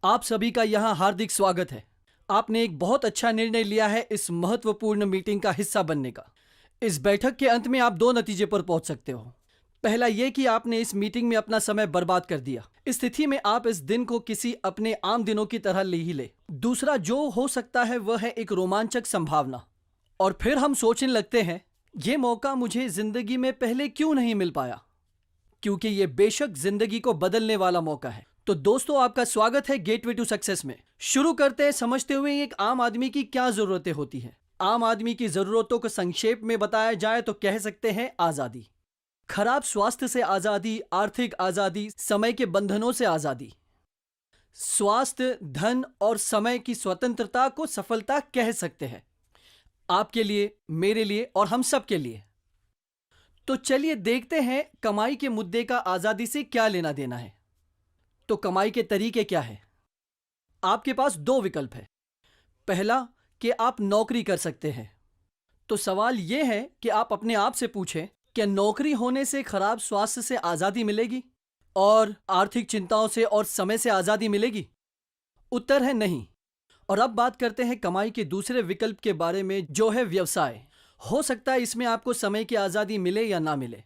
आप सभी का यहाँ हार्दिक स्वागत है। आपने एक बहुत अच्छा निर्णय लिया है इस महत्वपूर्ण मीटिंग का हिस्सा बनने का। इस बैठक के अंत में आप दो नतीजे पर पहुंच सकते हो। पहला ये कि आपने इस मीटिंग में अपना समय बर्बाद कर दिया। इस स्थिति में आप इस दिन को किसी अपने आम दिनों की तरह ले ही ले। दूसरा जो हो सकता है वह है एक रोमांचक संभावना। और फिर हम सोचने लगते हैं, ये मौका मुझे जिंदगी में पहले क्यों नहीं मिल पाया, क्योंकि ये बेशक जिंदगी को बदलने वाला मौका है। तो दोस्तों, आपका स्वागत है गेटवे टू सक्सेस में। शुरू करते हैं समझते हुए एक आम आदमी की क्या जरूरतें होती हैं। आम आदमी की जरूरतों को संक्षेप में बताया जाए तो कह सकते हैं आजादी, खराब स्वास्थ्य से आजादी, आर्थिक आजादी, समय के बंधनों से आजादी। स्वास्थ्य, धन और समय की स्वतंत्रता को सफलता कह सकते हैं, आपके लिए, मेरे लिए और हम सब के लिए। तो चलिए देखते हैं कमाई के मुद्दे का आजादी से क्या लेना देना है। तो कमाई के तरीके क्या है? आपके पास दो विकल्प है। पहला कि आप नौकरी कर सकते हैं। तो सवाल यह है कि आप अपने आप से पूछें, क्या नौकरी होने से खराब स्वास्थ्य से आजादी मिलेगी और आर्थिक चिंताओं से और समय से आजादी मिलेगी? उत्तर है नहीं। और अब बात करते हैं कमाई के दूसरे विकल्प के बारे में, जो है व्यवसाय। हो सकता है इसमें आपको समय की आजादी मिले या ना मिले।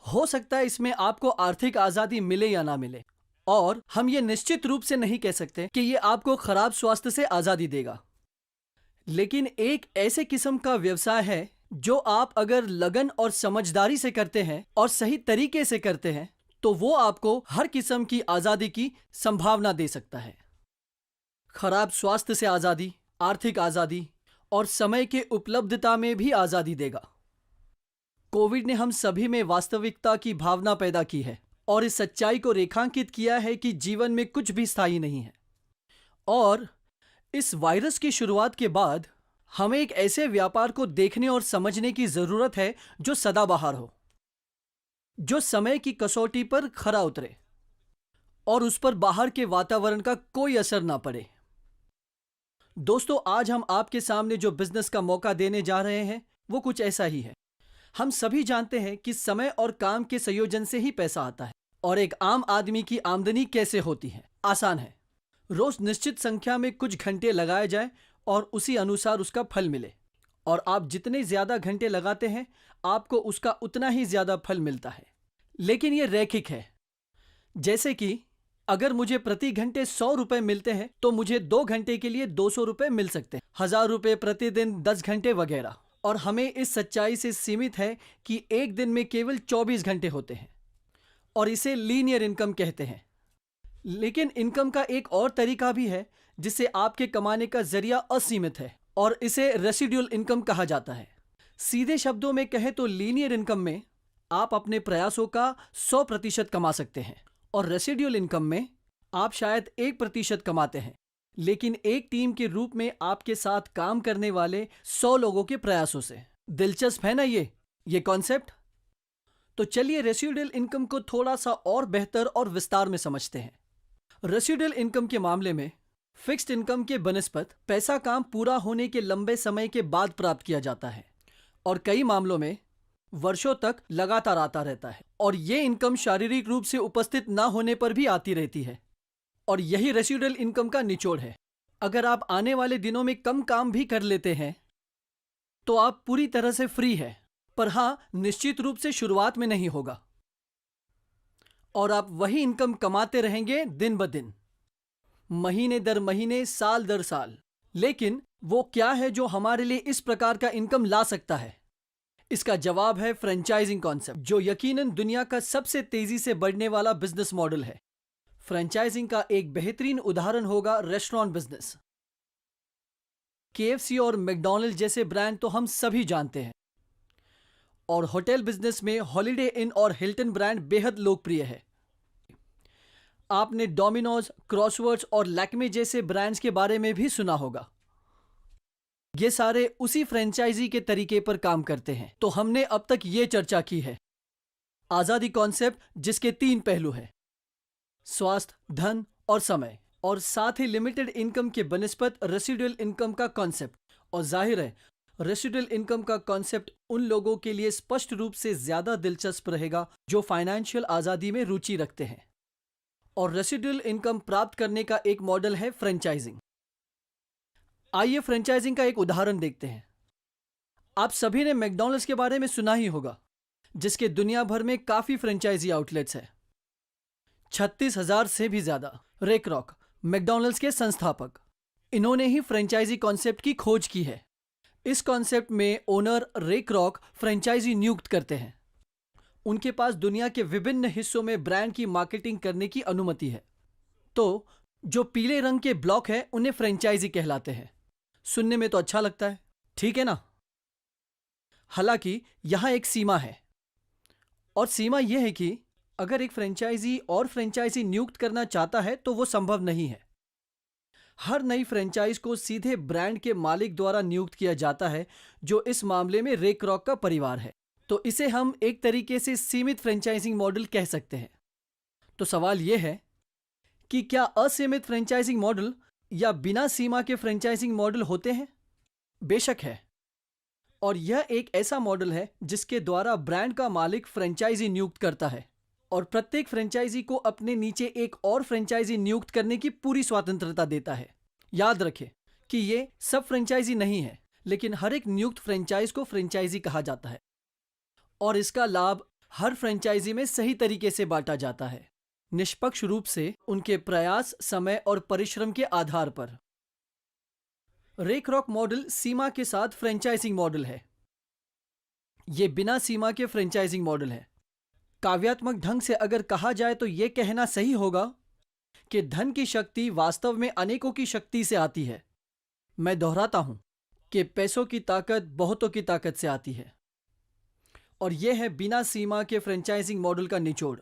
हो सकता है इसमें आपको आर्थिक आजादी मिले या ना मिले। और हम ये निश्चित रूप से नहीं कह सकते कि ये आपको खराब स्वास्थ्य से आजादी देगा। लेकिन एक ऐसे किस्म का व्यवसाय है जो आप अगर लगन और समझदारी से करते हैं और सही तरीके से करते हैं तो वो आपको हर किस्म की आजादी की संभावना दे सकता है। खराब स्वास्थ्य से आजादी, आर्थिक आजादी और समय के उपलब्धता में भी आजादी देगा। कोविड ने हम सभी में वास्तविकता की भावना पैदा की है और इस सच्चाई को रेखांकित किया है कि जीवन में कुछ भी स्थायी नहीं है। और इस वायरस की शुरुआत के बाद हमें एक ऐसे व्यापार को देखने और समझने की जरूरत है जो सदाबहार हो, जो समय की कसौटी पर खरा उतरे और उस पर बाहर के वातावरण का कोई असर ना पड़े। दोस्तों, आज हम आपके सामने जो बिजनेस का मौका देने जा रहे हैं वो कुछ ऐसा ही है। हम सभी जानते हैं कि समय और काम के संयोजन से ही पैसा आता है। और एक आम आदमी की आमदनी कैसे होती है? आसान है। रोज निश्चित संख्या में कुछ घंटे लगाए जाए और उसी अनुसार उसका फल मिले। और आप जितने ज्यादा घंटे लगाते हैं आपको उसका उतना ही ज्यादा फल मिलता है। लेकिन यह रैखिक है। जैसे कि अगर मुझे प्रति घंटे 100 रुपए मिलते हैं तो मुझे 2 घंटे के लिए 200 रुपए मिल सकते हैं, 1000 रुपए प्रतिदिन 10 घंटे वगैरह। और हमें इस सच्चाई से सीमित है कि एक दिन में केवल 24 घंटे होते हैं और इसे लीनियर इनकम कहते हैं। लेकिन इनकम का एक और तरीका भी है जिससे आपके कमाने का जरिया असीमित है और इसे रेसिडुअल इनकम कहा जाता है। सीधे शब्दों में कहें तो लीनियर इनकम में आप अपने प्रयासों का 100% कमा सकते हैं और रेसिडुअल इनकम में आप शायद 1% कमाते हैं, लेकिन एक टीम के रूप में आपके साथ काम करने वाले 100 लोगों के प्रयासों से। दिलचस्प है ना ये कॉन्सेप्ट? तो चलिए रेसिडुअल इनकम को थोड़ा सा और बेहतर और विस्तार में समझते हैं। रेसिडुअल इनकम के मामले में फिक्स्ड इनकम के बनस्पत पैसा काम पूरा होने के लंबे समय के बाद प्राप्त किया जाता है और कई मामलों में वर्षों तक लगातार आता रहता है। और ये इनकम शारीरिक रूप से उपस्थित ना होने पर भी आती रहती है और यही रेसिडुअल इनकम का निचोड़ है। अगर आप आने वाले दिनों में कम काम भी कर लेते हैं तो आप पूरी तरह से फ्री है, पर हां, निश्चित रूप से शुरुआत में नहीं होगा और आप वही इनकम कमाते रहेंगे दिन ब दिन, महीने दर महीने, साल दर साल। लेकिन वो क्या है जो हमारे लिए इस प्रकार का इनकम ला सकता है? इसका जवाब है फ्रेंचाइजिंग कॉन्सेप्ट, जो यकीनन दुनिया का सबसे तेजी से बढ़ने वाला बिजनेस मॉडल है। फ्रेंचाइजिंग का एक बेहतरीन उदाहरण होगा रेस्टोरेंट बिजनेस। KFC और मैकडॉनल्ड जैसे ब्रांड तो हम सभी जानते हैं और होटल बिजनेस में हॉलिडे इन और हिल्टन ब्रांड बेहद लोकप्रिय है। आपने डोमिनोज, क्रॉसवर्ड्स और लैक्मे जैसे ब्रांड्स के बारे में भी सुना होगा। ये सारे उसी फ्रेंचाइजी के तरीके पर काम करते हैं। तो हमने अब तक ये चर्चा की है आजादी कॉन्सेप्ट, जिसके 3 पहलू हैं, स्वास्थ्य, धन और समय, और साथ ही लिमिटेड इनकम के बनस्पत रेसिडुअल इनकम का कॉन्सेप्ट। और जाहिर है रेसिडुअल इनकम का कॉन्सेप्ट उन लोगों के लिए स्पष्ट रूप से ज्यादा दिलचस्प रहेगा जो फाइनेंशियल आजादी में रुचि रखते हैं और रेसिडुअल इनकम प्राप्त करने का एक मॉडल है फ्रेंचाइजिंग। आइए फ्रेंचाइजिंग का एक उदाहरण देखते हैं। आप सभी ने मैकडॉनल्ड्स के बारे में सुना ही होगा, जिसके दुनिया भर में काफी फ्रेंचाइजी आउटलेट्स हैं। 36,000 से भी ज्यादा। रे क्रॉक, मैकडॉनल्ड्स के संस्थापक, इन्होंने ही फ्रेंचाइजी कॉन्सेप्ट की खोज की है। इस कॉन्सेप्ट में ओनर रे क्रॉक फ्रेंचाइजी नियुक्त करते हैं। उनके पास दुनिया के विभिन्न हिस्सों में ब्रांड की मार्केटिंग करने की अनुमति है। तो जो पीले रंग के ब्लॉक है उन्हें फ्रेंचाइजी कहलाते हैं। सुनने में तो अच्छा लगता है, ठीक है ना? हालांकि यहां एक सीमा है, और सीमा यह है कि अगर एक फ्रेंचाइजी और फ्रेंचाइजी नियुक्त करना चाहता है तो वो संभव नहीं है। हर नई फ्रेंचाइज को सीधे ब्रांड के मालिक द्वारा नियुक्त किया जाता है, जो इस मामले में रे क्रॉक का परिवार है। तो इसे हम एक तरीके से सीमित फ्रेंचाइजिंग मॉडल कह सकते हैं। तो सवाल यह है कि क्या असीमित फ्रेंचाइजिंग मॉडल या बिना सीमा के फ्रेंचाइजिंग मॉडल होते हैं? बेशक है। और यह एक ऐसा मॉडल है जिसके द्वारा ब्रांड का मालिक फ्रेंचाइजी नियुक्त करता है और प्रत्येक फ्रेंचाइजी को अपने नीचे एक और फ्रेंचाइजी नियुक्त करने की पूरी स्वतंत्रता देता है। याद रखें कि ये सब फ्रेंचाइजी नहीं है, लेकिन हर एक नियुक्त फ्रेंचाइज को फ्रेंचाइजी कहा जाता है और इसका लाभ हर फ्रेंचाइजी में सही तरीके से बांटा जाता है, निष्पक्ष रूप से उनके प्रयास, समय और परिश्रम के आधार पर। रे क्रॉक मॉडल सीमा के साथ फ्रेंचाइजिंग मॉडल है। यह बिना सीमा के फ्रेंचाइजिंग मॉडल है। काव्यात्मक ढंग से अगर कहा जाए तो यह कहना सही होगा कि धन की शक्ति वास्तव में अनेकों की शक्ति से आती है। मैं दोहराता हूं कि पैसों की ताकत बहुतों की ताकत से आती है, और यह है बिना सीमा के फ्रेंचाइजिंग मॉडल का निचोड़।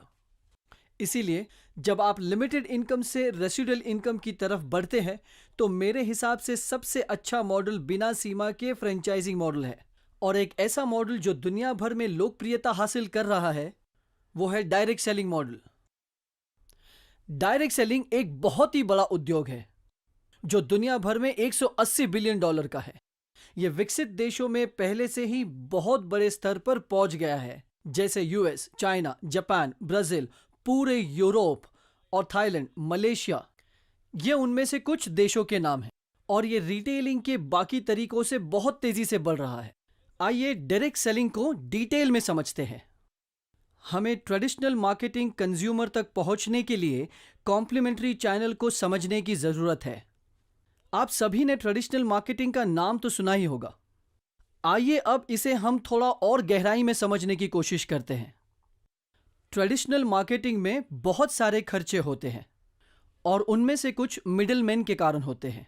इसीलिए जब आप लिमिटेड इनकम से रेसिडुअल इनकम की तरफ बढ़ते हैं तो मेरे हिसाब से सबसे अच्छा मॉडल बिना सीमा के फ्रेंचाइजिंग मॉडल है। और एक ऐसा मॉडल जो दुनिया भर में लोकप्रियता हासिल कर रहा है वो है direct selling model. Direct selling एक बहुत ही बड़ा उद्योग है जो दुनिया भर में $180 बिलियन का है। यह विकसित देशों में पहले से ही बहुत बड़े स्तर पर पहुंच गया है, जैसे यूएस, चाइना, जापान, ब्राजील, पूरे यूरोप और थाईलैंड, मलेशिया। ये उनमें से कुछ देशों के नाम हैं, और ये रिटेलिंग के बाकी तरीकों से बहुत तेजी से बढ़ रहा है। आइए डायरेक्ट सेलिंग को डिटेल में समझते हैं। हमें ट्रेडिशनल मार्केटिंग कंज्यूमर तक पहुंचने के लिए कॉम्प्लीमेंट्री चैनल को समझने की जरूरत है। आप सभी ने ट्रेडिशनल मार्केटिंग का नाम तो सुना ही होगा। आइए अब इसे हम थोड़ा और गहराई में समझने की कोशिश करते हैं। ट्रेडिशनल मार्केटिंग में बहुत सारे खर्चे होते हैं और उनमें से कुछ मिडिलमैन के कारण होते हैं।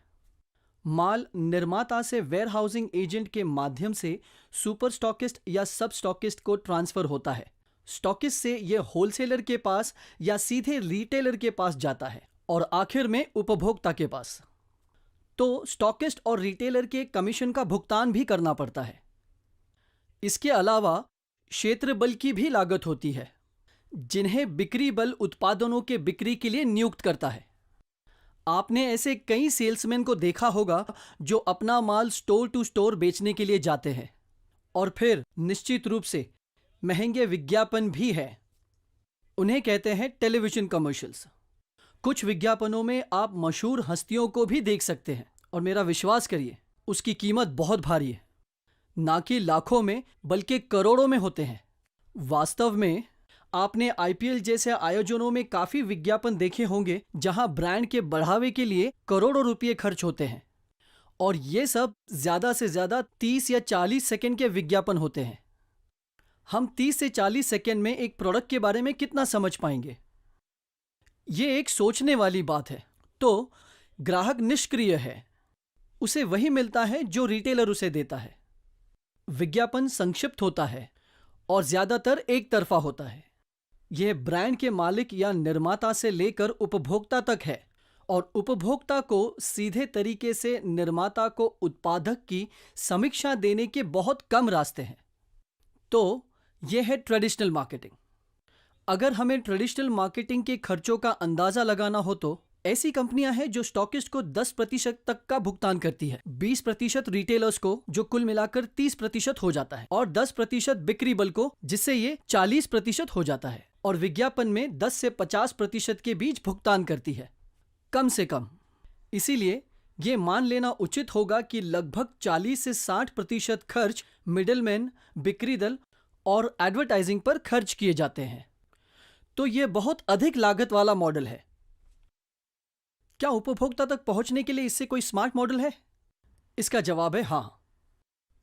माल निर्माता से वेयरहाउसिंग एजेंट के माध्यम से सुपर स्टॉकिस्ट या सब स्टॉकिस्ट को ट्रांसफर होता है। स्टॉकिस्ट से यह होलसेलर के पास या सीधे रिटेलर के पास जाता है और आखिर में उपभोक्ता के पास। तो स्टॉकिस्ट और रिटेलर के कमीशन का भुगतान भी करना पड़ता है। इसके अलावा क्षेत्र बल की भी लागत होती है, जिन्हें बिक्री बल उत्पादनों के बिक्री के लिए नियुक्त करता है। आपने ऐसे कई सेल्समैन को देखा होगा जो अपना माल स्टोर टू स्टोर बेचने के लिए जाते हैं, और फिर निश्चित रूप से महंगे विज्ञापन भी है। उन्हें कहते हैं टेलीविजन कमर्शियल्स। कुछ विज्ञापनों में आप मशहूर हस्तियों को भी देख सकते हैं, और मेरा विश्वास करिए उसकी कीमत बहुत भारी है, ना कि लाखों में बल्कि करोड़ों में होते हैं। वास्तव में आपने आईपीएल जैसे आयोजनों में काफी विज्ञापन देखे होंगे जहां ब्रांड के बढ़ावे के लिए करोड़ों रुपए खर्च होते हैं, और ये सब ज्यादा से ज्यादा 30 या 40 सेकंड के विज्ञापन होते हैं। हम 30 से 40 सेकंड में एक प्रोडक्ट के बारे में कितना समझ पाएंगे? ये एक सोचने वाली बात है। तो ग्राहक निष्क्रिय है, उसे वही मिलता है जो रिटेलर उसे देता है। विज्ञापन संक्षिप्त होता है और ज्यादातर एक तरफा होता है। यह ब्रांड के मालिक या निर्माता से लेकर उपभोक्ता तक है, और उपभोक्ता को सीधे तरीके से निर्माता को उत्पादक की समीक्षा देने के बहुत कम रास्ते हैं। तो यह है ट्रेडिशनल मार्केटिंग। अगर हमें ट्रेडिशनल मार्केटिंग के खर्चों का अंदाजा लगाना हो तो ऐसी कंपनियां हैं जो स्टॉकिस्ट को 10% तक का भुगतान करती है, 20% रिटेलर्स को, जो कुल मिलाकर 30% हो जाता है, और 10% बिक्री बल को, जिससे ये 40% हो जाता है। और विज्ञापन में 10 से 50% के बीच भुगतान करती है, कम से कम। इसीलिए ये मान लेना उचित होगा कि लगभग 40 से 60% खर्च मिडलमैन, बिक्री दल और एडवर्टाइजिंग पर खर्च किए जाते हैं। तो ये बहुत अधिक लागत वाला मॉडल है। क्या उपभोक्ता तक पहुंचने के लिए इससे कोई स्मार्ट मॉडल है? इसका जवाब है हाँ।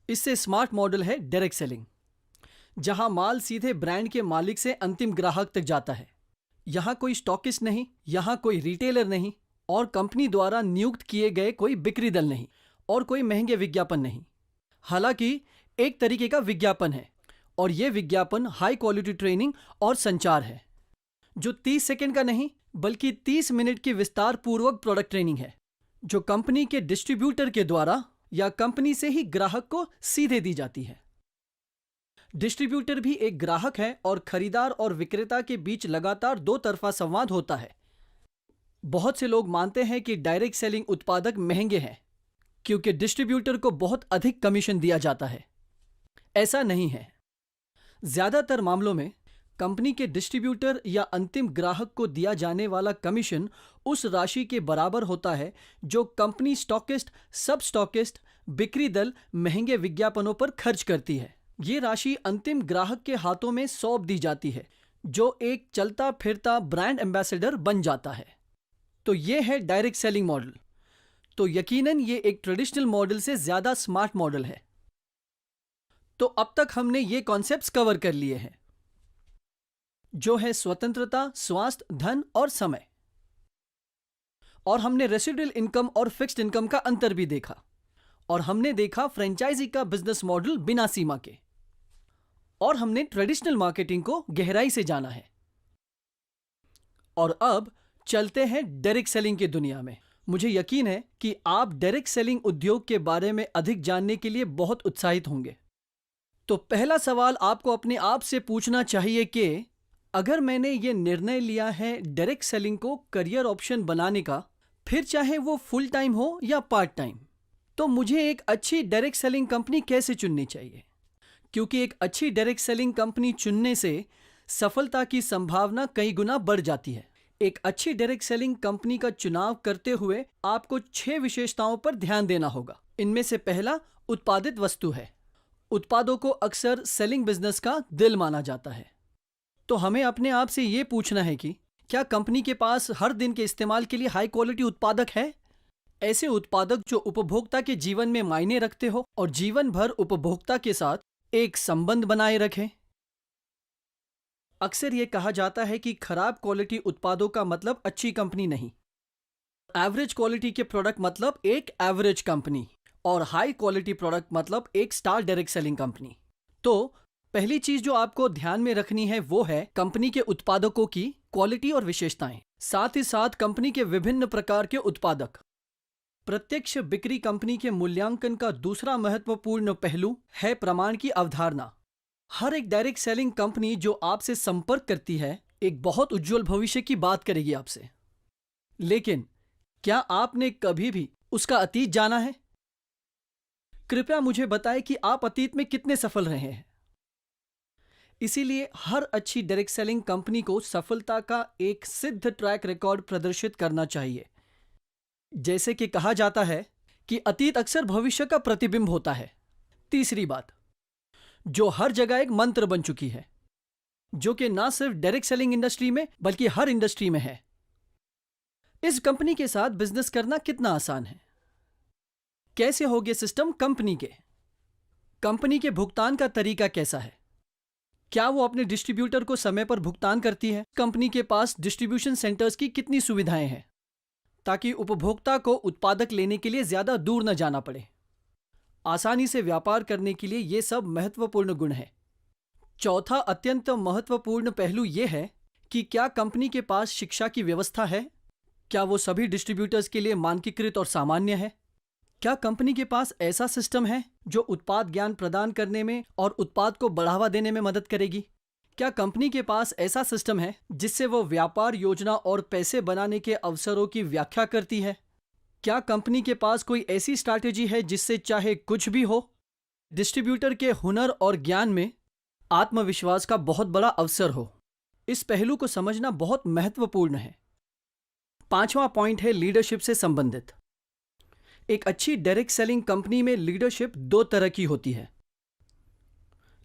इससे स्मार्ट मॉडल है डायरेक्ट सेलिंग, जहां माल सीधे ब्रांड के मालिक से अंतिम ग्राहक तक जाता है। यहां कोई स्टॉकिस्ट नहीं, यहां कोई रिटेलर नहीं, और कंपनी द्वारा नियुक्त किए गए कोई बिक्री दल नहीं, और कोई महंगे विज्ञापन नहीं। हालांकि एक तरीके का विज्ञापन है, और यह विज्ञापन हाई क्वालिटी ट्रेनिंग और संचार है, जो 30 सेकंड का नहीं बल्कि 30 मिनट की विस्तार पूर्वक प्रोडक्ट ट्रेनिंग है, जो कंपनी के डिस्ट्रीब्यूटर के द्वारा या कंपनी से ही ग्राहक को सीधे दी जाती है। डिस्ट्रीब्यूटर भी एक ग्राहक है और खरीदार और विक्रेता के बीच लगातार दो तरफा संवाद होता है। बहुत से लोग मानते हैं कि डायरेक्ट सेलिंग उत्पादक महंगे हैं क्योंकि डिस्ट्रीब्यूटर को बहुत अधिक कमीशन दिया जाता है। ऐसा नहीं है। ज्यादातर मामलों में कंपनी के डिस्ट्रीब्यूटर या अंतिम ग्राहक को दिया जाने वाला कमीशन उस राशि के बराबर होता है जो कंपनी स्टॉकिस्ट, सब स्टॉकिस्ट, बिक्री दल महंगे विज्ञापनों पर खर्च करती है। ये राशि अंतिम ग्राहक के हाथों में सौंप दी जाती है, जो एक चलता फिरता ब्रांड एम्बेसडर बन जाता है। तो ये है डायरेक्ट सेलिंग मॉडल। तो यकीनन ये एक ट्रेडिशनल मॉडल से ज्यादा स्मार्ट मॉडल है। तो अब तक हमने ये कॉन्सेप्ट्स कवर कर लिए हैं, जो है स्वतंत्रता, स्वास्थ्य, धन और समय। और हमने रेसिडुअल इनकम और फिक्स्ड इनकम का अंतर भी देखा, और हमने देखा फ्रेंचाइजी का बिजनेस मॉडल बिना सीमा के, और हमने ट्रेडिशनल मार्केटिंग को गहराई से जाना है। और अब चलते हैं डायरेक्ट सेलिंग की दुनिया में। मुझे यकीन है कि आप डायरेक्ट सेलिंग उद्योग के बारे में अधिक जानने के लिए बहुत उत्साहित होंगे। तो पहला सवाल आपको अपने आप से पूछना चाहिए कि अगर मैंने ये निर्णय लिया है डायरेक्ट सेलिंग को करियर ऑप्शन बनाने का, फिर चाहे वो फुल टाइम हो या पार्ट टाइम, तो मुझे एक अच्छी डायरेक्ट सेलिंग कंपनी कैसे चुननी चाहिए? क्योंकि एक अच्छी डायरेक्ट सेलिंग कंपनी चुनने से सफलता की संभावना कई गुना बढ़ जाती है। एक अच्छी डायरेक्ट सेलिंग कंपनी का चुनाव करते हुए आपको 6 विशेषताओं पर ध्यान देना होगा। इनमें से पहला उत्पादित वस्तु है। उत्पादों को अक्सर सेलिंग बिजनेस का दिल माना जाता है। तो हमें अपने आप से ये पूछना है कि क्या कंपनी के पास हर दिन के इस्तेमाल के लिए हाई क्वालिटी उत्पादक है? ऐसे उत्पादक जो उपभोक्ता के जीवन में मायने रखते हो और जीवन भर उपभोक्ता के साथ एक संबंध बनाए रखें। अक्सर यह कहा जाता है कि खराब क्वालिटी उत्पादों का मतलब अच्छी कंपनी नहीं। एवरेज क्वालिटी के प्रोडक्ट मतलब एक एवरेज कंपनी, और हाई क्वालिटी प्रोडक्ट मतलब एक स्टार डायरेक्ट सेलिंग कंपनी। तो पहली चीज जो आपको ध्यान में रखनी है वो है कंपनी के उत्पादकों की क्वालिटी और विशेषताएं, साथ ही साथ कंपनी के विभिन्न प्रकार के उत्पादक। प्रत्यक्ष बिक्री कंपनी के मूल्यांकन का दूसरा महत्वपूर्ण पहलू है प्रमाण की अवधारणा। हर एक डायरेक्ट सेलिंग कंपनी जो आपसे संपर्क करती है एक बहुत उज्जवल भविष्य की बात करेगी आपसे, लेकिन क्या आपने कभी भी उसका अतीत जाना है? कृपया मुझे बताएं कि आप अतीत में कितने सफल रहे हैं। इसीलिए हर अच्छी डायरेक्ट सेलिंग कंपनी को सफलता का एक सिद्ध ट्रैक रिकॉर्ड प्रदर्शित करना चाहिए। जैसे कि कहा जाता है कि अतीत अक्सर भविष्य का प्रतिबिंब होता है। तीसरी बात, जो हर जगह एक मंत्र बन चुकी है, जो कि ना सिर्फ डायरेक्ट सेलिंग इंडस्ट्री में बल्कि हर इंडस्ट्री में है। इस कंपनी के साथ बिजनेस करना कितना आसान है। कैसे होगे सिस्टम कंपनी के? कंपनी के भुगतान का तरीका कैसा है? क्या वो अपने डिस्ट्रीब्यूटर को समय पर भुगतान करती है? कंपनी के पास डिस्ट्रीब्यूशन सेंटर्स की कितनी सुविधाएं हैं ताकि उपभोक्ता को उत्पादक लेने के लिए ज्यादा दूर न जाना पड़े? आसानी से व्यापार करने के लिए ये सब महत्वपूर्ण गुण हैं। चौथा अत्यंत महत्वपूर्ण पहलू यह है कि क्या कंपनी के पास शिक्षा की व्यवस्था है? क्या वो सभी डिस्ट्रीब्यूटर्स के लिए मानकीकृत और सामान्य है? क्या कंपनी के पास ऐसा सिस्टम है जो उत्पाद ज्ञान प्रदान करने में और उत्पाद को बढ़ावा देने में मदद करेगी? क्या कंपनी के पास ऐसा सिस्टम है जिससे वो व्यापार योजना और पैसे बनाने के अवसरों की व्याख्या करती है? क्या कंपनी के पास कोई ऐसी स्ट्रैटेजी है जिससे चाहे कुछ भी हो, डिस्ट्रीब्यूटर के हुनर और ज्ञान में आत्मविश्वास का बहुत बड़ा अवसर हो? इस पहलू को समझना बहुत महत्वपूर्ण है। 5वां पॉइंट है लीडरशिप से संबंधित। एक अच्छी डायरेक्ट सेलिंग कंपनी में लीडरशिप 2 तरह की होती है,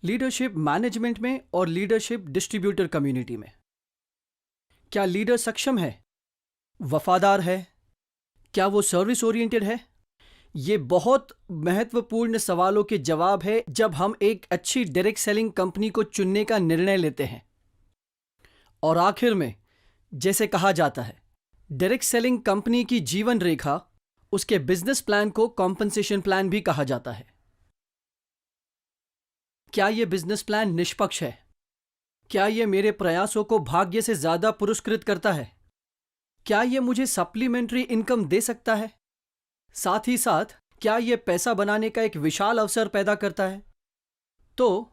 लीडरशिप मैनेजमेंट में और लीडरशिप डिस्ट्रीब्यूटर कम्युनिटी में। क्या लीडर सक्षम है, वफादार है, क्या वो सर्विस ओरिएंटेड है? ये बहुत महत्वपूर्ण सवालों के जवाब है जब हम एक अच्छी डायरेक्ट सेलिंग कंपनी को चुनने का निर्णय लेते हैं। और आखिर में, जैसे कहा जाता है, डायरेक्ट सेलिंग कंपनी की जीवन रेखा, उसके बिजनेस प्लान को कॉम्पनसेशन प्लान भी कहा जाता है। क्या यह बिजनेस प्लान निष्पक्ष है? क्या यह मेरे प्रयासों को भाग्य से ज्यादा पुरस्कृत करता है? क्या यह मुझे सप्लीमेंट्री इनकम दे सकता है? साथ ही साथ क्या यह पैसा बनाने का एक विशाल अवसर पैदा करता है? तो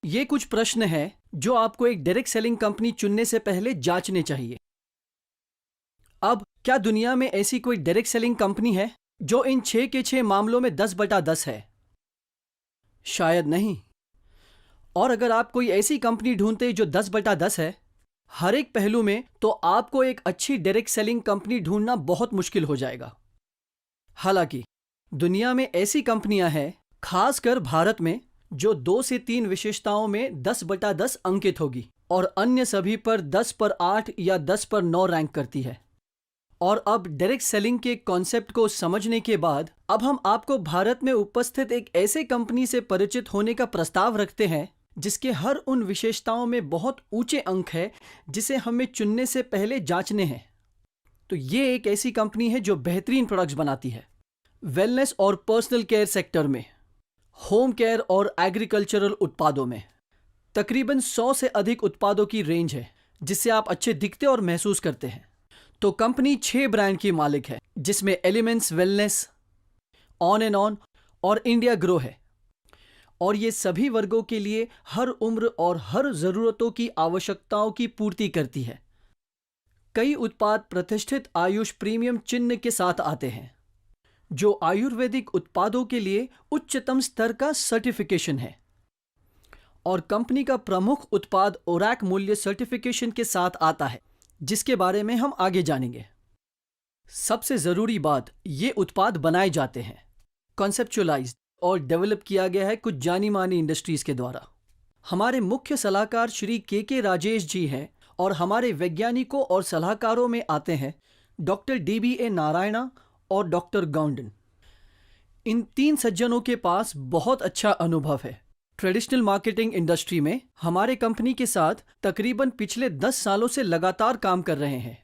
ये कुछ प्रश्न हैं जो आपको एक डायरेक्ट सेलिंग कंपनी चुनने से पहले जांचने चाहिए। अब क्या दुनिया में ऐसी कोई डायरेक्ट सेलिंग कंपनी है जो इन 6 के 6 मामलों में 10/10 है? शायद नहीं। और अगर आप कोई ऐसी कंपनी ढूंढते जो 10/10 है हर एक पहलू में, तो आपको एक अच्छी डायरेक्ट सेलिंग कंपनी ढूंढना बहुत मुश्किल हो जाएगा। हालांकि दुनिया में ऐसी कंपनियां हैं, खासकर भारत में, जो 2 से 3 विशेषताओं में 10/10 अंकित होगी और अन्य सभी पर 10/8 या 10/9 रैंक करती है। और अब डायरेक्ट सेलिंग के कॉन्सेप्ट को समझने के बाद अब हम आपको भारत में उपस्थित एक ऐसे कंपनी से परिचित होने का प्रस्ताव रखते हैं जिसके हर उन विशेषताओं में बहुत ऊंचे अंक है जिसे हमें चुनने से पहले जांचने हैं। तो ये एक ऐसी कंपनी है जो बेहतरीन प्रोडक्ट्स बनाती है वेलनेस और पर्सनल केयर सेक्टर में, होम केयर और एग्रीकल्चरल उत्पादों में। तकरीबन 100 से अधिक उत्पादों की रेंज है जिससे आप अच्छे दिखते और महसूस करते हैं। तो कंपनी 6 ब्रांड की मालिक है जिसमें elements wellness, on and on और इंडिया ग्रो है। और ये सभी वर्गों के लिए हर उम्र और हर जरूरतों की आवश्यकताओं की पूर्ति करती है। कई उत्पाद प्रतिष्ठित आयुष प्रीमियम चिन्ह के साथ आते हैं जो आयुर्वेदिक उत्पादों के लिए उच्चतम स्तर का सर्टिफिकेशन है। और कंपनी का प्रमुख उत्पाद ओरैक मूल्य सर्टिफिकेशन के साथ आता है जिसके बारे में हम आगे जानेंगे। सबसे जरूरी बात, ये उत्पाद बनाए जाते हैं, कॉन्सेप्चुअलाइज्ड और डेवलप किया गया है कुछ जानी मानी इंडस्ट्रीज के द्वारा। हमारे मुख्य सलाहकार श्री के राजेश जी हैं और हमारे वैज्ञानिकों और सलाहकारों में आते हैं डॉक्टर DBA नारायणा और डॉक्टर गौंडन। इन 3 सज्जनों के पास बहुत अच्छा अनुभव है ट्रेडिशनल मार्केटिंग इंडस्ट्री में। हमारे कंपनी के साथ तकरीबन पिछले 10 सालों से लगातार काम कर रहे हैं।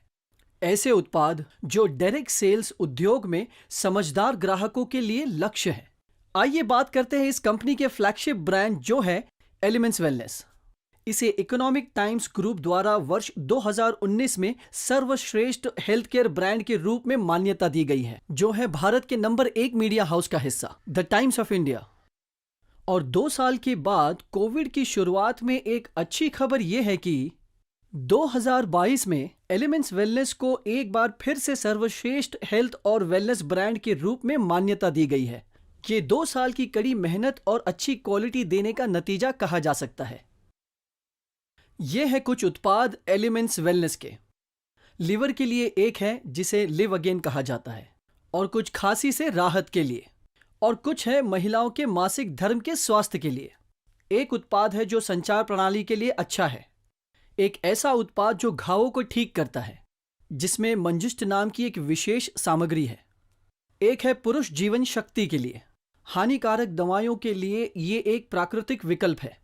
ऐसे उत्पाद जो डायरेक्ट सेल्स उद्योग में समझदार ग्राहकों के लिए लक्ष्य है। आइए बात करते हैं इस कंपनी के फ्लैगशिप ब्रांड जो है एलिमेंट्स वेलनेस। इसे इकोनॉमिक टाइम्स ग्रुप द्वारा वर्ष 2019 में सर्वश्रेष्ठ हेल्थ केयर ब्रांड के रूप में मान्यता दी गई है, जो है भारत के नंबर 1 मीडिया हाउस का हिस्सा, द टाइम्स ऑफ इंडिया। और 2 साल के बाद कोविड की शुरुआत में एक अच्छी खबर यह है कि 2022 में एलिमेंट्स वेलनेस को एक बार फिर से सर्वश्रेष्ठ हेल्थ और वेलनेस ब्रांड के रूप में मान्यता दी गई है। ये 2 साल की कड़ी मेहनत और अच्छी क्वालिटी देने का नतीजा कहा जा सकता है। ये है कुछ उत्पाद एलिमेंट्स वेलनेस के। लिवर के लिए एक है जिसे लिव अगेन कहा जाता है, और कुछ खांसी से राहत के लिए, और कुछ है महिलाओं के मासिक धर्म के स्वास्थ्य के लिए। एक उत्पाद है जो संचार प्रणाली के लिए अच्छा है, एक ऐसा उत्पाद जो घावों को ठीक करता है जिसमें मंजिष्ठ नाम की एक विशेष सामग्री है। एक है पुरुष जीवन शक्ति के लिए, हानिकारक दवाइयों के लिए ये एक प्राकृतिक विकल्प है,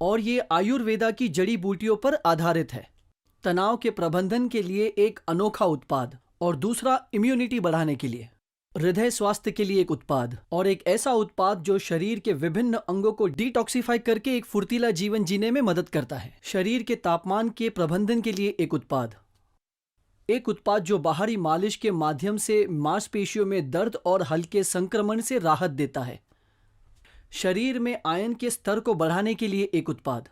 और ये आयुर्वेदा की जड़ी बूटियों पर आधारित है। तनाव के प्रबंधन के लिए एक अनोखा उत्पाद, और दूसरा इम्यूनिटी बढ़ाने के लिए, हृदय स्वास्थ्य के लिए एक उत्पाद, और एक ऐसा उत्पाद जो शरीर के विभिन्न अंगों को डिटॉक्सिफाई करके एक फुर्तीला जीवन जीने में मदद करता है। शरीर के तापमान के प्रबंधन के लिए एक उत्पाद, एक उत्पाद जो बाहरी मालिश के माध्यम से मांसपेशियों में दर्द और हल्के संक्रमण से राहत देता है। शरीर में आयन के स्तर को बढ़ाने के लिए एक उत्पाद,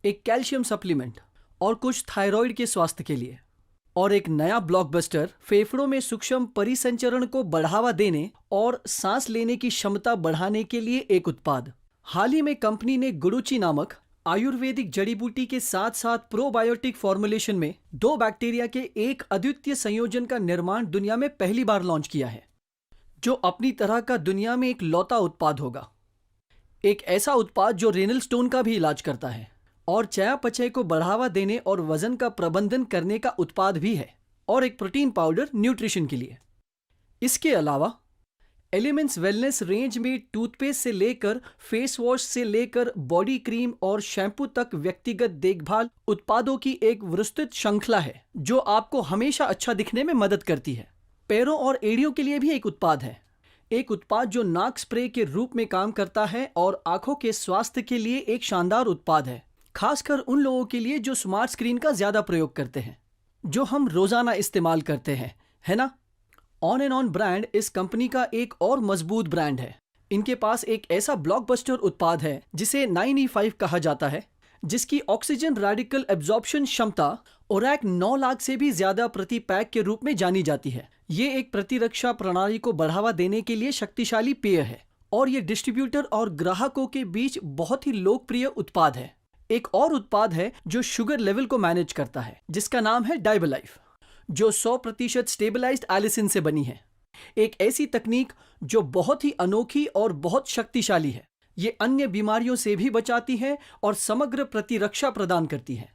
एक कैल्शियम सप्लीमेंट, और कुछ थायराइड के स्वास्थ्य के लिए, और एक नया ब्लॉकबस्टर फेफड़ों में सूक्ष्म परिसंचरण को बढ़ावा देने और सांस लेने की क्षमता बढ़ाने के लिए एक उत्पाद। हाल ही में कंपनी ने गुडुची नामक आयुर्वेदिक जड़ी बूटी के साथ साथ प्रोबायोटिक फॉर्मुलेशन में दो बैक्टीरिया के एक अद्वितीय संयोजन का निर्माण दुनिया में पहली बार लॉन्च किया है, जो अपनी तरह का दुनिया में एक लौता उत्पाद होगा। एक ऐसा उत्पाद जो रेनल स्टोन का भी इलाज करता है और चयापचय को बढ़ावा देने और वजन का प्रबंधन करने का उत्पाद भी है, और एक प्रोटीन पाउडर न्यूट्रिशन के लिए। इसके अलावा एलिमेंट्स वेलनेस रेंज में टूथपेस्ट से लेकर फेस वॉश से लेकर बॉडी क्रीम और शैम्पू तक व्यक्तिगत देखभाल उत्पादों की एक विस्तृत श्रृंखला है जो आपको हमेशा अच्छा दिखने में मदद करती है। पैरों और एड़ियों के लिए भी एक उत्पाद है, एक उत्पाद जो नाक स्प्रे के रूप में काम करता है और आंखों के स्वास्थ्य के लिए एक शानदार उत्पाद है, खासकर उन लोगों के लिए जो स्मार्ट स्क्रीन का ज्यादा प्रयोग करते हैं, जो हम रोजाना इस्तेमाल करते हैं, है ना? ऑन एंड ऑन ब्रांड इस कंपनी का एक और मजबूत ब्रांड है। इनके पास एक ऐसा ब्लॉकबस्टर उत्पाद है जिसे 9E5 कहा जाता है, जिसकी ऑक्सीजन रेडिकल एब्जॉर्प्शन क्षमता ओरैक 9 लाख से भी ज्यादा प्रति पैक के रूप में जानी जाती है। ये एक प्रतिरक्षा प्रणाली को बढ़ावा देने के लिए शक्तिशाली पेय है और ये डिस्ट्रीब्यूटर और ग्राहकों के बीच बहुत ही लोकप्रिय उत्पाद है। एक और उत्पाद है जो शुगर लेवल को मैनेज करता है, जिसका नाम है डाइबलाइफ, जो 100% स्टेबलाइज्ड एलिसिन से बनी है। एक ऐसी तकनीक जो बहुत ही अनोखी और बहुत शक्तिशाली है। ये अन्य बीमारियों से भी बचाती है और समग्र प्रतिरक्षा प्रदान करती है।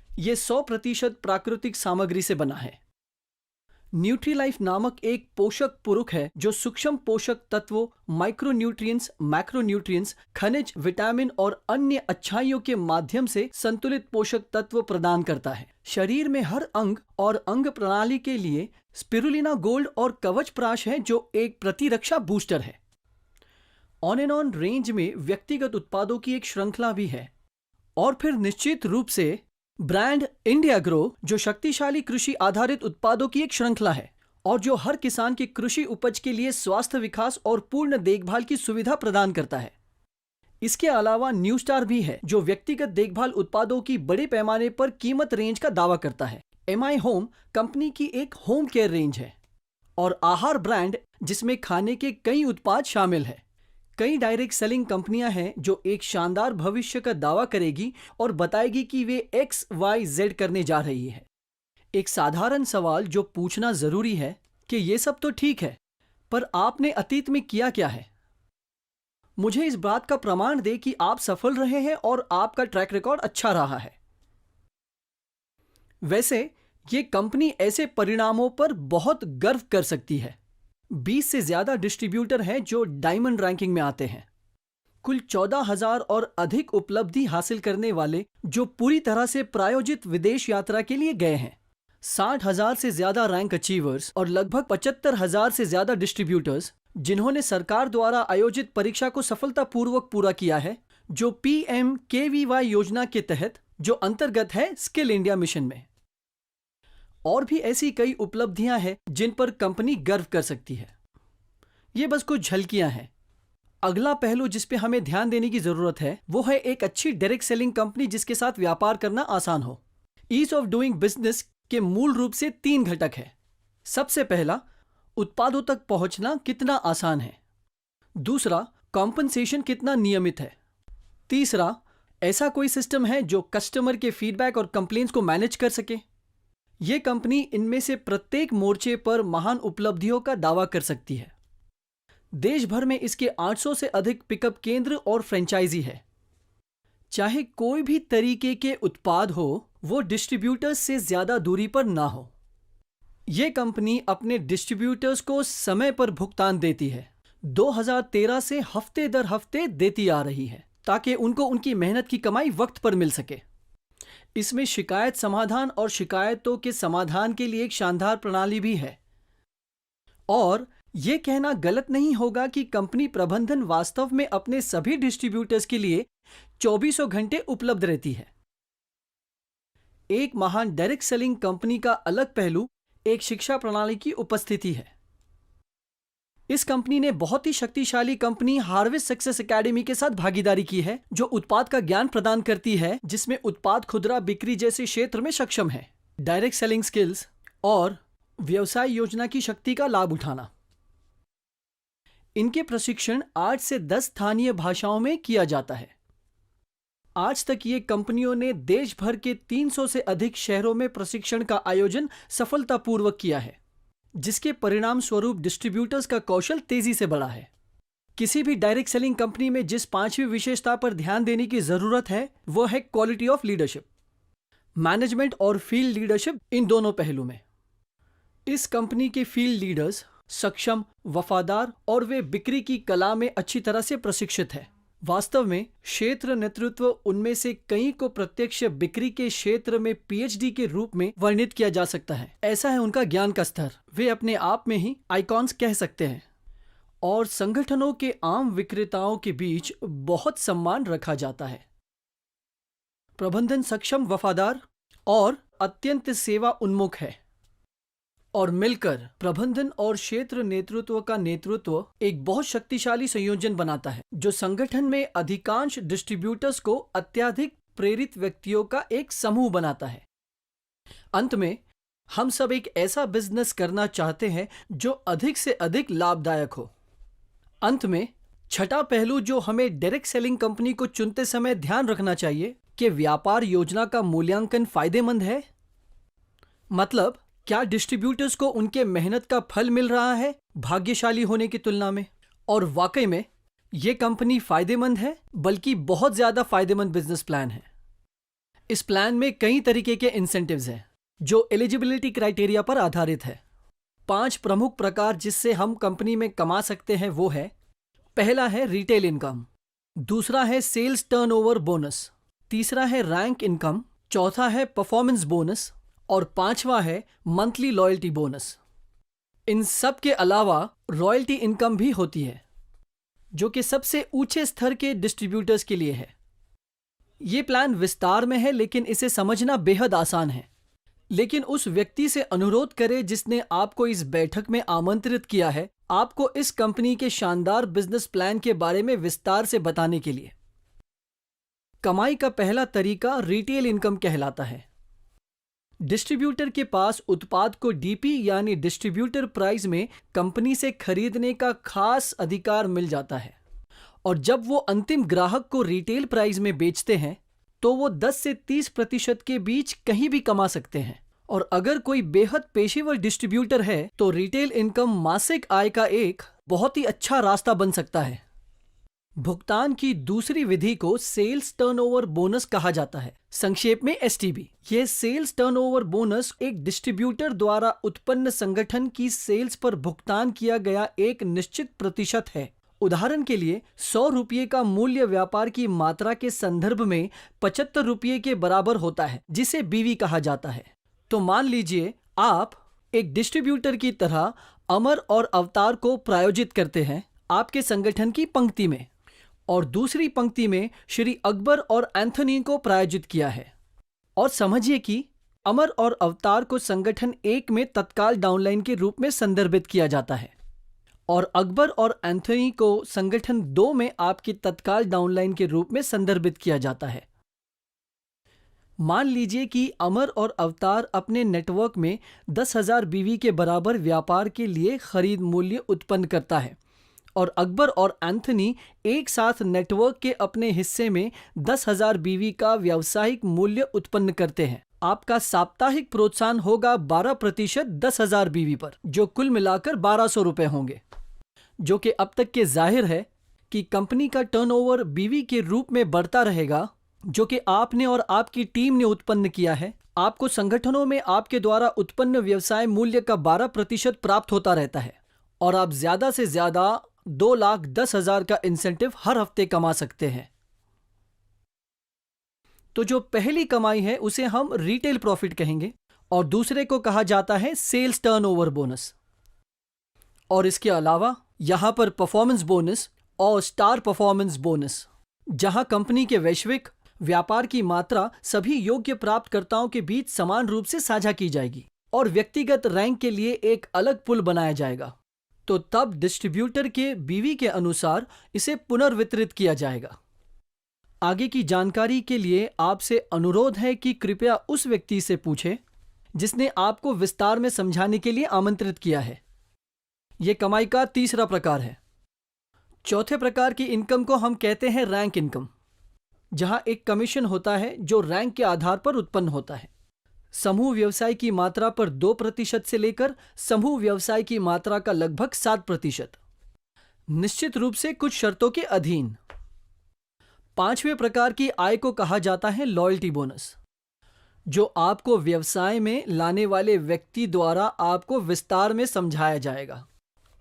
ये 100% प्राकृतिक सामग्री से बना है। न्यूट्रीलाइफ नामक एक पोषक पूरक है जो सूक्ष्म पोषक तत्वों, माइक्रोन्यूट्रिएंट्स, मैक्रोन्यूट्रिएंट्स, खनिज, विटामिन और अन्य अच्छाइयों के माध्यम से संतुलित पोषक तत्व प्रदान करता है। शरीर में हर अंग और अंग प्रणाली के लिए स्पिरुलिना गोल्ड और कवच प्राश है जो एक प्रतिरक्षा बूस्टर है। ऑन एंड ऑन रेंज में व्यक्तिगत उत्पादों की एक श्रृंखला भी है, और फिर निश्चित रूप से ब्रांड इंडिया ग्रो जो शक्तिशाली कृषि आधारित उत्पादों की एक श्रृंखला है और जो हर किसान की कृषि उपज के लिए स्वास्थ्य विकास और पूर्ण देखभाल की सुविधा प्रदान करता है। इसके अलावा न्यू स्टार भी है जो व्यक्तिगत देखभाल उत्पादों की बड़े पैमाने पर कीमत रेंज का दावा करता है। एमआई होम कंपनी की एक होम केयर रेंज है और आहार ब्रांड जिसमें खाने के कई उत्पाद शामिल है। कई डायरेक्ट सेलिंग कंपनियां हैं जो एक शानदार भविष्य का दावा करेगी और बताएगी कि वे XYZ करने जा रही है। एक साधारण सवाल जो पूछना जरूरी है कि ये सब तो ठीक है, पर आपने अतीत में किया क्या है? मुझे इस बात का प्रमाण दे कि आप सफल रहे हैं और आपका ट्रैक रिकॉर्ड अच्छा रहा है। वैसे ये कंपनी ऐसे परिणामों पर बहुत गर्व कर सकती है। 20 से ज्यादा डिस्ट्रीब्यूटर हैं जो डायमंड रैंकिंग में आते हैं। कुल 14,000 और अधिक उपलब्धि हासिल करने वाले जो पूरी तरह से प्रायोजित विदेश यात्रा के लिए गए हैं। 60,000 से ज्यादा रैंक अचीवर्स और लगभग 75,000 से ज्यादा डिस्ट्रीब्यूटर्स जिन्होंने सरकार द्वारा आयोजित परीक्षा को सफलतापूर्वक पूरा किया है, जो PMKVY योजना के तहत जो अंतर्गत है स्किल इंडिया मिशन में। और भी ऐसी कई उपलब्धियां हैं जिन पर कंपनी गर्व कर सकती है। ये बस कुछ झलकियां हैं। अगला पहलू जिस पे हमें ध्यान देने की जरूरत है वो है एक अच्छी डायरेक्ट सेलिंग कंपनी जिसके साथ व्यापार करना आसान हो। ईज ऑफ डूइंग बिजनेस के मूल रूप से 3 घटक है। सबसे पहला, उत्पादों तक पहुंचना कितना आसान है। दूसरा, कॉम्पनसेशन कितना नियमित है। तीसरा, ऐसा कोई सिस्टम है जो कस्टमर के फीडबैक और कंप्लेंट्स को मैनेज कर सके। ये कंपनी इनमें से प्रत्येक मोर्चे पर महान उपलब्धियों का दावा कर सकती है। देश भर में इसके 800 से अधिक पिकअप केंद्र और फ्रेंचाइजी है। चाहे कोई भी तरीके के उत्पाद हो, वो डिस्ट्रीब्यूटर्स से ज्यादा दूरी पर ना हो। ये कंपनी अपने डिस्ट्रीब्यूटर्स को समय पर भुगतान देती है। 2013 से हफ्ते दर हफ्ते देती आ रही है ताकि उनको उनकी मेहनत की कमाई वक्त पर मिल सके। इसमें शिकायत समाधान और शिकायतों के समाधान के लिए एक शानदार प्रणाली भी है। और यह कहना गलत नहीं होगा कि कंपनी प्रबंधन वास्तव में अपने सभी डिस्ट्रीब्यूटर्स के लिए 24 घंटे उपलब्ध रहती है। एक महान डायरेक्ट सेलिंग कंपनी का अलग पहलू एक शिक्षा प्रणाली की उपस्थिति है। इस कंपनी ने बहुत ही शक्तिशाली कंपनी हार्वेस्ट सक्सेस एकेडमी के साथ भागीदारी की है, जो उत्पाद का ज्ञान प्रदान करती है जिसमें उत्पाद खुदरा बिक्री जैसे क्षेत्र में सक्षम है, डायरेक्ट सेलिंग स्किल्स और व्यवसाय योजना की शक्ति का लाभ उठाना। इनके प्रशिक्षण 8 से 10 स्थानीय भाषाओं में किया जाता है। आज तक ये कंपनियों ने देश भर के 300 से अधिक शहरों में प्रशिक्षण का आयोजन सफलतापूर्वक किया है, जिसके परिणाम स्वरूप डिस्ट्रीब्यूटर्स का कौशल तेजी से बढ़ा है। किसी भी डायरेक्ट सेलिंग कंपनी में जिस पांचवी विशेषता पर ध्यान देने की जरूरत है वो है क्वालिटी ऑफ लीडरशिप। मैनेजमेंट और फील्ड लीडरशिप, इन दोनों पहलू में इस कंपनी के फील्ड लीडर्स सक्षम, वफादार और वे बिक्री की कला में अच्छी तरह से प्रशिक्षित है। वास्तव में क्षेत्र नेतृत्व उनमें से कई को प्रत्यक्ष बिक्री के क्षेत्र में पीएचडी के रूप में वर्णित किया जा सकता है। ऐसा है उनका ज्ञान का स्तर, वे अपने आप में ही आइकॉन्स कह सकते हैं और संगठनों के आम विक्रेताओं के बीच बहुत सम्मान रखा जाता है। प्रबंधन सक्षम, वफादार और अत्यंत सेवा उन्मुख है और मिलकर प्रबंधन और क्षेत्र नेतृत्व का नेतृत्व एक बहुत शक्तिशाली संयोजन बनाता है जो संगठन में अधिकांश डिस्ट्रीब्यूटर्स को अत्यधिक प्रेरित व्यक्तियों का एक समूह बनाता है। अंत में हम सब एक ऐसा बिजनेस करना चाहते हैं जो अधिक से अधिक लाभदायक हो। अंत में छठा पहलू जो हमें डायरेक्ट सेलिंग कंपनी को चुनते समय ध्यान रखना चाहिए कि व्यापार योजना का मूल्यांकन फायदेमंद है। मतलब क्या डिस्ट्रीब्यूटर्स को उनके मेहनत का फल मिल रहा है भाग्यशाली होने की तुलना में, और वाकई में ये कंपनी फायदेमंद है, बल्कि बहुत ज्यादा फायदेमंद बिजनेस प्लान है। इस प्लान में कई तरीके के इंसेंटिव्स हैं जो एलिजिबिलिटी क्राइटेरिया पर आधारित है। 5 प्रमुख प्रकार जिससे हम कंपनी में कमा सकते हैं वो है, पहला है रिटेल इनकम, दूसरा है सेल्स टर्नओवर बोनस, तीसरा है रैंक इनकम, चौथा है परफॉर्मेंस बोनस और पांचवा है मंथली लॉयल्टी बोनस। इन सब के अलावा रॉयल्टी इनकम भी होती है जो कि सबसे ऊंचे स्तर के डिस्ट्रीब्यूटर्स के लिए है। ये प्लान विस्तार में है लेकिन इसे समझना बेहद आसान है। लेकिन उस व्यक्ति से अनुरोध करें जिसने आपको इस बैठक में आमंत्रित किया है आपको इस कंपनी के शानदार बिजनेस प्लान के बारे में विस्तार से बताने के लिए। कमाई का पहला तरीका रिटेल इनकम कहलाता है। डिस्ट्रीब्यूटर के पास उत्पाद को डीपी यानी डिस्ट्रीब्यूटर प्राइस में कंपनी से खरीदने का खास अधिकार मिल जाता है और जब वो अंतिम ग्राहक को रिटेल प्राइस में बेचते हैं तो वो 10 से 30% के बीच कहीं भी कमा सकते हैं। और अगर कोई बेहद पेशेवर डिस्ट्रीब्यूटर है तो रिटेल इनकम मासिक आय का एक बहुत ही अच्छा रास्ता बन सकता है। भुगतान की दूसरी विधि को सेल्स टर्नओवर बोनस कहा जाता है, संक्षेप में एसटीबी। यह सेल्स टर्नओवर बोनस एक डिस्ट्रीब्यूटर द्वारा उत्पन्न संगठन की सेल्स पर भुगतान किया गया एक निश्चित प्रतिशत है। उदाहरण के लिए 100 रुपये का मूल्य व्यापार की मात्रा के संदर्भ में 75 रुपये के बराबर होता है जिसे बीवी कहा जाता है। तो मान लीजिए आप एक डिस्ट्रीब्यूटर की तरह अमर और अवतार को प्रायोजित करते हैं आपके संगठन की पंक्ति में और दूसरी पंक्ति में श्री अकबर और एंथनी को प्रायोजित किया है। और समझिए कि अमर और अवतार को संगठन 1 में तत्काल डाउनलाइन के रूप में संदर्भित किया जाता है और अकबर और एंथनी को संगठन 2 में आपकी तत्काल डाउनलाइन के रूप में संदर्भित किया जाता है। मान लीजिए कि अमर और अवतार अपने नेटवर्क में 10,000 बीवी के बराबर व्यापार के लिए खरीद मूल्य उत्पन्न करता है और अकबर और एंथनी एक साथ नेटवर्क के अपने हिस्से में 10,000 बीवी का व्यावसायिक मूल्य उत्पन्न करते हैं। आपका साप्ताहिक प्रोत्साहन होगा 12% 10,000 बीवी पर, जो कुल मिलाकर 1,200 रुपये होंगे, जो कि अब तक के जाहिर है कि कंपनी का टर्नओवर बीवी के रूप में बढ़ता रहेगा जो कि आपने और आपकी टीम ने उत्पन्न किया है। आपको संगठनों में आपके द्वारा उत्पन्न व्यवसाय मूल्य का 12% प्राप्त होता रहता है और आप ज्यादा से ज्यादा 2,10,000 का इंसेंटिव हर हफ्ते कमा सकते हैं। तो जो पहली कमाई है उसे हम रिटेल प्रॉफिट कहेंगे और दूसरे को कहा जाता है सेल्स टर्नओवर बोनस। और इसके अलावा यहां पर परफॉर्मेंस बोनस और स्टार परफॉर्मेंस बोनस, जहां कंपनी के वैश्विक व्यापार की मात्रा सभी योग्य प्राप्तकर्ताओं के बीच समान रूप से साझा की जाएगी और व्यक्तिगत रैंक के लिए एक अलग पुल बनाया जाएगा। तो तब डिस्ट्रीब्यूटर के बीवी के अनुसार इसे पुनर्वितरित किया जाएगा। आगे की जानकारी के लिए आपसे अनुरोध है कि कृपया उस व्यक्ति से पूछें जिसने आपको विस्तार में समझाने के लिए आमंत्रित किया है। यह कमाई का तीसरा प्रकार है। चौथे प्रकार की इनकम को हम कहते हैं रैंक इनकम। जहां एक कमीशन होता है जो रैंक के आधार पर उत्पन्न होता है। समूह व्यवसाय की मात्रा पर 2% से लेकर समूह व्यवसाय की मात्रा का लगभग 7%, निश्चित रूप से कुछ शर्तों के अधीन। पांचवें प्रकार की आय को कहा जाता है लॉयल्टी बोनस, जो आपको व्यवसाय में लाने वाले व्यक्ति द्वारा आपको विस्तार में समझाया जाएगा।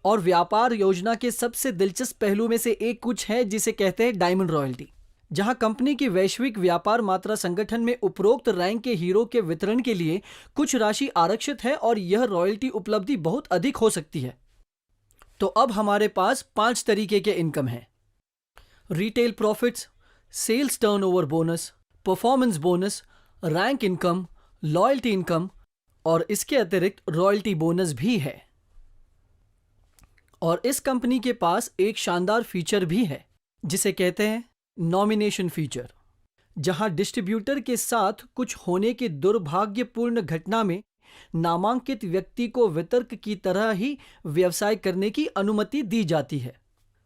और व्यापार योजना के सबसे दिलचस्प पहलू में से एक कुछ है जिसे कहते हैं डायमंड रॉयल्टी, जहां कंपनी की वैश्विक व्यापार मात्रा संगठन में उपरोक्त रैंक के हीरो के वितरण के लिए कुछ राशि आरक्षित है और यह रॉयल्टी उपलब्धि बहुत अधिक हो सकती है। तो अब हमारे पास 5 तरीके के इनकम हैं: retail profits, sales turnover bonus, performance bonus, rank income, loyalty income और इसके अतिरिक्त रॉयल्टी बोनस भी है। और इस कंपनी के पास एक शानदार फीचर भी है जिसे कहते हैं नॉमिनेशन फीचर, जहां डिस्ट्रीब्यूटर के साथ कुछ होने की दुर्भाग्यपूर्ण घटना में नामांकित व्यक्ति को वितरक की तरह ही व्यवसाय करने की अनुमति दी जाती है।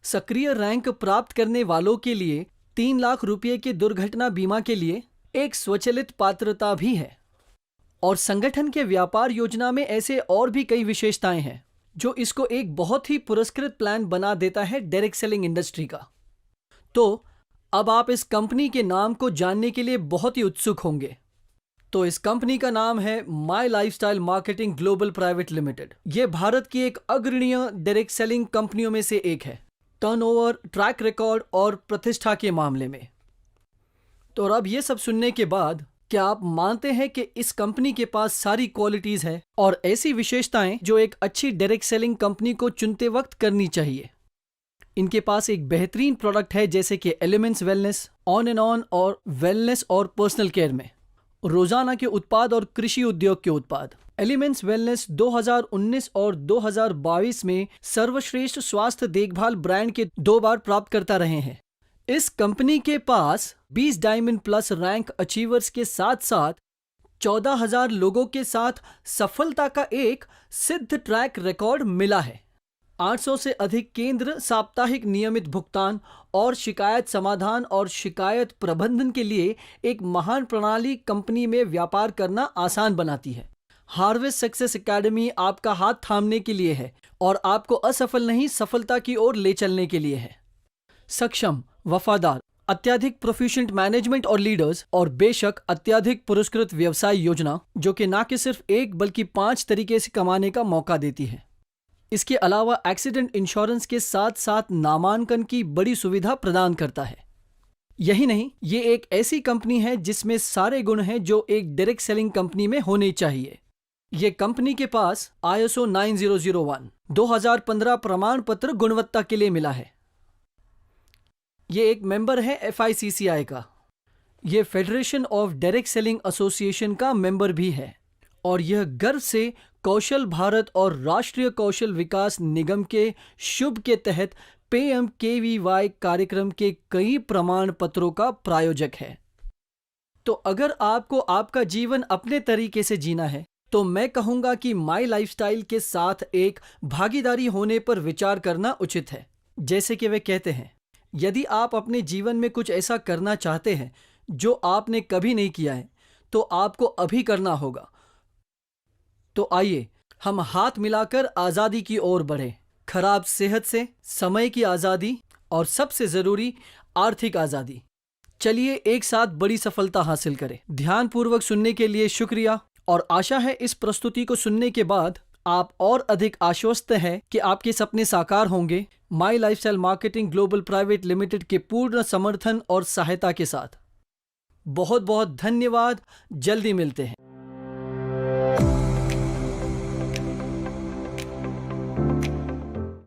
सक्रिय रैंक प्राप्त करने वालों के लिए 3 लाख रुपए के दुर्घटना बीमा के लिए एक स्वचालित पात्रता भी है। और संगठन के व्यापार योजना में ऐसे और भी कई विशेषताएं हैं जो इसको एक बहुत ही पुरस्कृत प्लान बना देता है डायरेक्ट सेलिंग इंडस्ट्री का। तो अब आप इस कंपनी के नाम को जानने के लिए बहुत ही उत्सुक होंगे। तो इस कंपनी का नाम है my lifestyle marketing global private limited. यह भारत की एक अग्रणीय डायरेक्ट सेलिंग कंपनियों में से एक है, टर्नओवर, ट्रैक रिकॉर्ड और प्रतिष्ठा के मामले में। तो अब ये सब सुनने के बाद क्या आप मानते हैं कि इस कंपनी के पास सारी क्वालिटीज है और ऐसी विशेषताएं जो एक अच्छी डायरेक्ट सेलिंग कंपनी को चुनते वक्त करनी चाहिए? इनके पास एक बेहतरीन प्रोडक्ट है जैसे कि elements wellness, on and on और वेलनेस और पर्सनल केयर में, रोजाना के उत्पाद और कृषि उद्योग के उत्पाद। एलिमेंट्स वेलनेस 2019 और 2022 में सर्वश्रेष्ठ स्वास्थ्य देखभाल ब्रांड के 2 बार प्राप्तकर्ता रहे हैं। इस कंपनी के पास 20 डायमंड प्लस रैंक अचीवर्स के साथ साथ 14,000 लोगों के साथ सफलता का एक सिद्ध ट्रैक रिकॉर्ड मिला है। 800 से अधिक केंद्र साप्ताहिक नियमित भुगतान और शिकायत समाधान और शिकायत प्रबंधन के लिए एक महान प्रणाली कंपनी में व्यापार करना आसान बनाती है। हार्वेस्ट सक्सेस एकेडमी आपका हाथ थामने के लिए है और आपको असफल नहीं सफलता की ओर ले चलने के लिए है। सक्षम, वफादार, अत्यधिक प्रोफिशिएंट मैनेजमेंट और लीडर्स और बेशक अत्यधिक पुरस्कृत व्यवसाय योजना जो कि ना कि सिर्फ एक बल्कि 5 तरीके से कमाने का मौका देती है। इसके अलावा एक्सीडेंट इंश्योरेंस के साथ साथ नामांकन की बड़ी सुविधा प्रदान करता है। यही नहीं, ये एक ऐसी कंपनी है जिसमें सारे गुण हैं जो एक डायरेक्ट सेलिंग कंपनी में होने चाहिए। ये कंपनी के पास ISO 9001 2015 प्रमाण पत्र गुणवत्ता के लिए मिला है। ये एक मेंबर है FICCI का। ये federation of direct selling association का मेंबर भी है और यह गर्व से कौशल भारत और राष्ट्रीय कौशल विकास निगम के शुभ के तहत PMKVY कार्यक्रम के कई प्रमाण पत्रों का प्रायोजक है। तो अगर आपको आपका जीवन अपने तरीके से जीना है तो मैं कहूंगा कि माई लाइफस्टाइल के साथ एक भागीदारी होने पर विचार करना उचित है। जैसे कि वे कहते हैं, यदि आप अपने जीवन में कुछ ऐसा करना चाहते हैं जो आपने कभी नहीं किया है तो आपको अभी करना होगा। तो आइए हम हाथ मिलाकर आज़ादी की ओर बढ़ें, खराब सेहत से, समय की आज़ादी और सबसे ज़रूरी आर्थिक आज़ादी। चलिए एक साथ बड़ी सफलता हासिल करें। ध्यानपूर्वक सुनने के लिए शुक्रिया और आशा है इस प्रस्तुति को सुनने के बाद आप और अधिक आश्वस्त हैं कि आपके सपने साकार होंगे my lifestyle marketing global private limited के पूर्ण समर्थन और सहायता के साथ। बहुत बहुत धन्यवाद। जल्दी मिलते हैं।